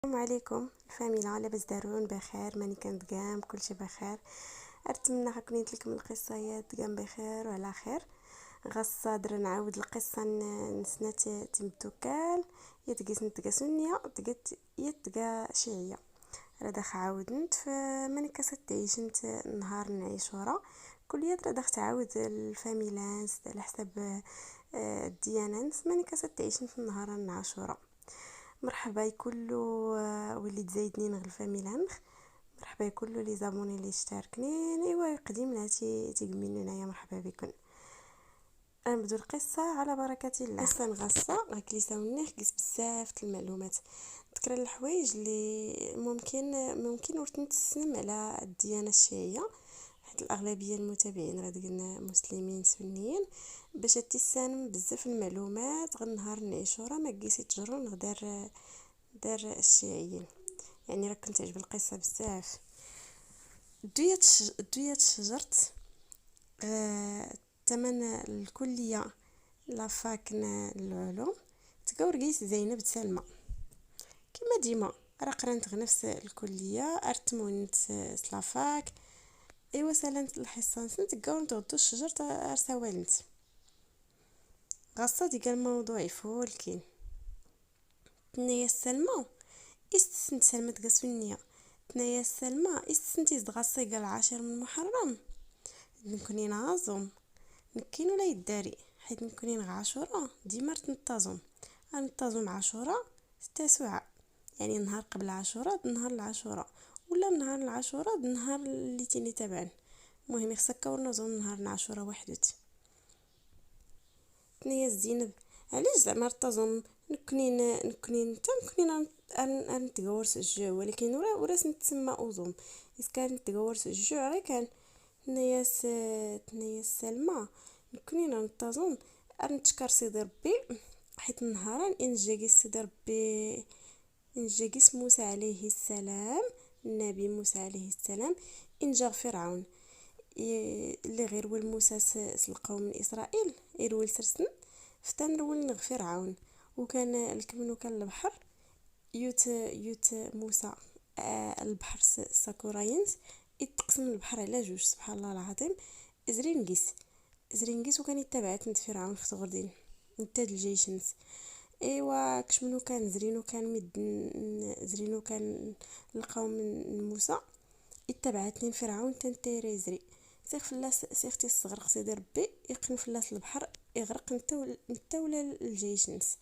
السلام عليكم الفاميلا، لاباس دارون بخير؟ ماني كانت كام كلشي بخير. اتمنى غنيت لكم القصه يا كام بخير وعلى خير. غصادر نعاود القصه نسنات تمدو كال يتقيس نتقاسونيا تقت يتقا شيعيه. راه عاودنت فماني كاسات تعيش انت نهار نعيش ورا كل يد راه تعاود الفاميلانس على حساب الديانانس. ماني كاسات تعيش انت نهار نعاشورا. مرحبا كلو واللي تزايدني نغ الفاميلانخ. مرحبا كلو لي زابوني اللي اشتركنين ايوا قديم تيقمنوا هنايا. مرحبا بكم. نبدو القصه على بركه الله. قصه نغصه غكليساوني خكيس بزاف المعلومات تكرر الحوايج اللي ممكن ورث تسلم على الديانه الشيعيه، حيت الاغلبيه المتابعين راه دقنا مسلمين سنيين. باش تسانم بزاف المعلومات غنهار نعيشو راه ما كيسي تجرون دار الشيعيين. يعني راك كنت عجب القصه بزاف. دوية شجرت تمن الكليه لافاكن العلوم تقور قيس زينب سلمى. كما ديما راه قرنت غير نفس الكليه ارتمونت سلافاك. ايوا سالنت الحصه نسنت تقور تغدو الشجر ارسوالنت غصه ديك الموضوع يفولكين تنيا سلمى استسنت سلمى تقاسونيا. تنايا سلمى استسنتي زغاصي قال 10 من محرم نكوني نازم نكين ولا يداري، حيت نكوني عاشوراء ديما تنتظم. ننتظم عاشوراء التاسوعة، يعني نهار قبل عاشوراء نهار العاشوراء، ولا نهار العاشوراء نهار اللي تيني تابعن. المهم يخصك ونظم نهار عاشوراء وحدت. تنيا زينب علاش زعما تظن نكونين نتقورس الجوع، ولكن ورا نتسمى اوزم اذا كان نتقورس الجوع راه كان تنيا سلمى نكونين ننتظن نتشكر سيدي ربي، حيت نهارا ان جاكي سيدي ربي ان جاكيس موسى عليه السلام. النبي موسى عليه السلام ان جا فرعون اللي غير موسى القوم من اسرائيل يرول سرسن فتن رول نغ فرعون. وكان الكمنو كان البحر يوت موسى البحر ساكوراينس يتقسم البحر على جوج. سبحان الله العظيم. زرينجيس وكان يتبعت نت فرعون في غردين نتا الجيشنس. ايوا كشمنو كان زرينو كان زرينو كان القوم من موسى اتبعتني فرعون تنتيري زري سيخ فلاس سيختي الصغر سيدي ربي يقن فلاس البحر يغرق نتا ولا الجيشنس.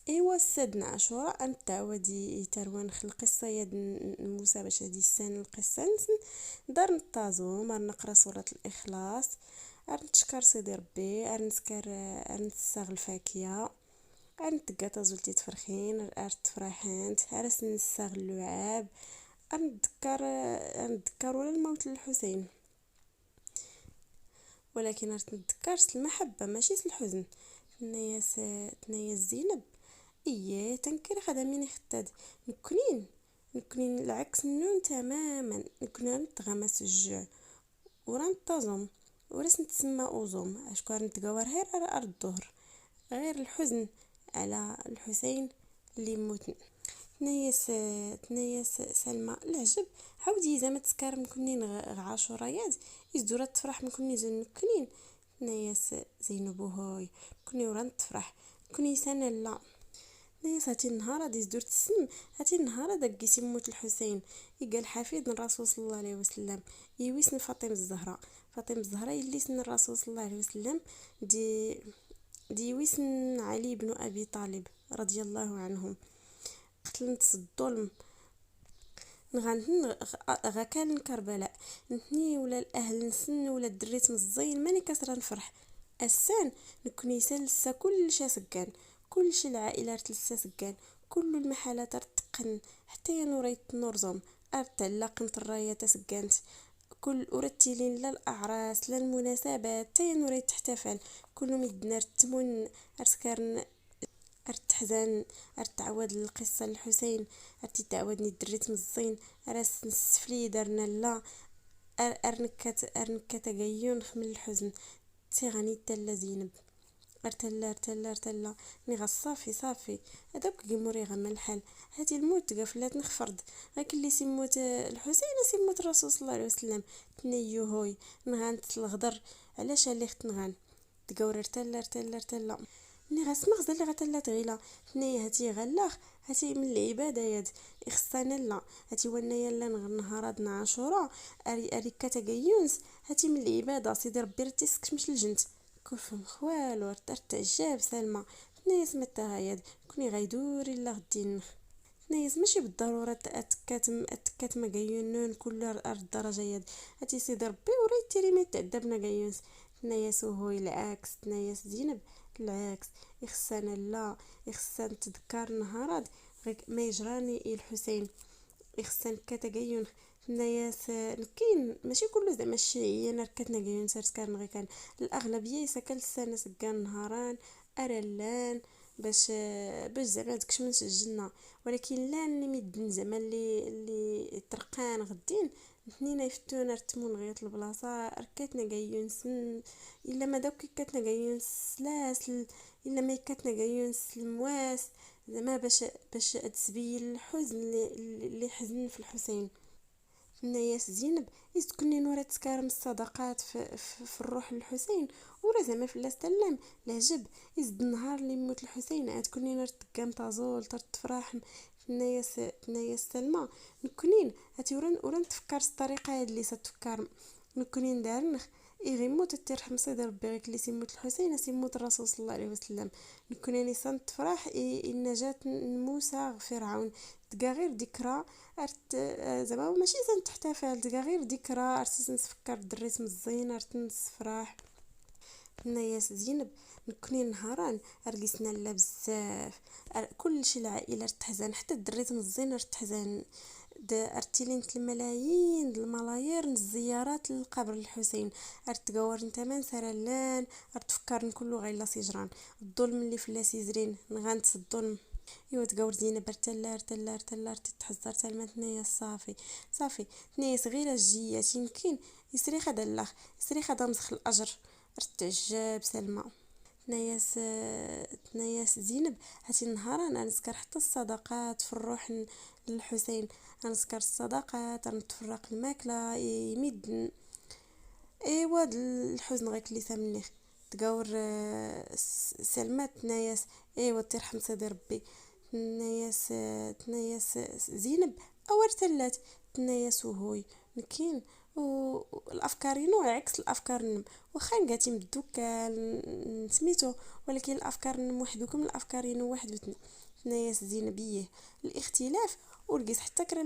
ايوا السادنا عاشوراء نتعاودي تروان القصه يد موسى باش هادي السنه القصه دار نتازو مار نقرا سوره الاخلاص نتشكر سيدي ربي نسكر نتساغ الفاكهه نتقاطا زولتي تفرخين تفرحنت عرس نساغ اللعاب نتذكر ولا الموت للحسين، ولكن نتذكرت المحبه ماشي الحزن. تنايا زينب ايه تنكر خدامين اختاد نكونين العكس النون تماما. نكون نتغمس الجوع ورنتظم ورس نتسمى اوزوم اشكار نتقور غير على ارض الظهر غير الحزن على الحسين اللي موت. تنيس سلمى العجب عاودي زعما تسكر مكنين عاشورايات يزدورا تفرح مكنين نكونين. تنيس زينب هاي كوني ورا تفرح كوني سنه لا نيس هاتي النهار ديز دورت السن. هاتي النهار داك يسموت الحسين يقال حفيد الرسول صلى الله عليه وسلم يويسن فاطمه الزهراء. فاطمه الزهراء اللي سن الرسول صلى الله عليه وسلم دي ويسن علي بن ابي طالب رضي الله عنهم قتلت الظلم نغنتن غكان كربلاء نتني ولا الاهل نسن ولا دريت مزين ماني كسره نفرح السان نكوني سلسه كل شي سكان كل شي العائلات لسه سكان كل المحلات تقن حتى نوريت نورزم ارتعلقنت الرايه تسكانت كل ارتلين لا الاعراس لا المناسبات حتى نوريت تحتفل كل مدنا تمون ارسكرن ارتحزن ارتعود القصه الحسين ارتعودني دريت مزين راس نسفلي درنا لا ارنكت تغيون من الحزن تيغني تلا زينب ارتلا ني صافي هذاك كيموري غا من الحال. هاتي الموت قفلات نخفرد غاك اللي سيموت الحسين سيموت الرسول صلى الله عليه وسلم. تنيو هوي نغانت الغدر علاش اللي خت نغان تقور ارتلا ني غاسمع غزال اللي غتلا تغيلا. تني هاتي غلاخ هاتي من العباده يد اخصنا لا. هاتي وانا يلا نهارات عاشوراء اري كتاكيونس. هاتي من العباده سيدي ربي رتيسك مش الجنت كلفهم خوالو ارتعجاب سلمى. تنيس متى هايد كوني غيدور الا غدين تنيس ماشي بالضروره اتكاتم كايونون كل الدرجه يد. هاتي سيدي ربي وريتي ما تعذبنا كايونس. تنيس هوي العكس تنيس زينب العكس. يخصنا لا يخصنا نتذكر نهارات غير ما يجراني الحسين يخصن كتاكايون. ناياس كاين ماشي كله زعما الشيعيه نركتنا كاين سرت كان غير كان الاغلبيه يسكل السنه سكان نهاران ارلان باش زعما داكش من الجنه. ولكن لا اللي مدن زعما اللي ترقان غدين اثنين يفتون رتمون غيط البلاصه ركاتنا كايون سن الا ما داك كاتنا كايون سلاسل الا ما كاتنا كايون المواس زعما باش تسبيل الحزن اللي حزن في الحسين. ناياس زينب يسكني نورا تسكارم الصدقات في الروح الحسين ورا زعما في الله سلام العجب يزد النهار اللي يموت الحسين عاد كوني نار تقام تازول تفرح. ناياس سلمى نكونين هاتي ورا نتفكر الطريقه هاد اللي ستفكر نكونين دارنخ يغيموت ترحم سيدي ربي غيك اللي سيموت الحسين سيموت الرسول صلى الله عليه وسلم. نكون اني صنت تفرح النجاة موسى فرعون تلقى غير ذكرى ارت زعما ماشي تحتفل تلقى غير ذكرى ارت نفكر دريت مزيان ارت نفرح. ناياس زينب نكوني نهاران رقيسنا لا بزاف كلشي العائله تحزن حتى دريت مزيان تحزن ارتيلين الملايين الملايير الزيارات للقبر الحسين ارتقور نتا من سرلان ارتفكر كله غير سجران الظلم اللي في سيزرين نغانت الظلم. ايوا تقور زينب ارتلا تتحزر تلمتني صافي تني صغيره جيات يمكن يسري خدا الاخ يسري خدا مسخ الاجر ارتعجاب سلمى. تناياس زينب هاتي النهار انا نذكر حتى الصدقات في الروح للحسين نذكر الصدقات نتفرق الماكله يمد ايوا الحزن غيك اللي سامني تقور سلمى. تناياس ايوا ترحم سيدي ربي. تناياس زينب اور تلات تناياس وهوي نكين والافكارين عكس الافكار واخا نقاتي مدوكا سميتو ولكن الافكار وحدكم الافكارين واحد تناياس زينبيه الاختلاف ورقيس حتى كرا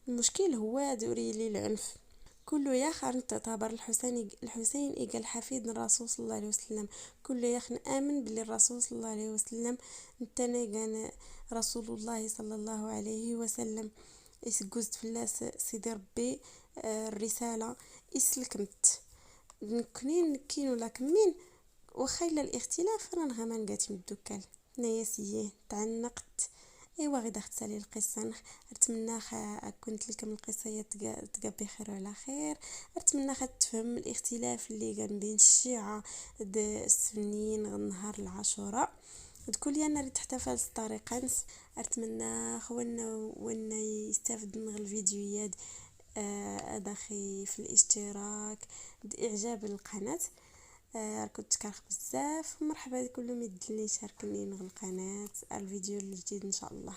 المشكل هو دوري لي العنف كله يا خار تعتبر الحسين إيجا الحفيد الرسول صلى الله عليه وسلم. كله يا نآمن باللي الرسول صلى الله عليه وسلم نتنا كان رسول الله صلى الله عليه وسلم يسجوزت في الله سيدي ربي الرسالة يسلكمت نكونين نكين ولا كمين وخيل الاختلاف رانا غمان قاتي مدوكال نياسيه تعنقت. ايوا غير اختسالي القصه نتمنى كنت لكم القصه تقى بخير وعلى خير. اتمنى تفهم الاختلاف اللي كان بين الشيعه السنيين نهار العاشوراء تقول لي انا اللي تحتفل الطريقه اتمنى خونا وانا يستافد من الفيديوهات ادخي في الاشتراك اعجاب القناه كنت كارخ بزاف. مرحبا بكل ميدلني شاركني القناه الفيديو الجديد ان شاء الله.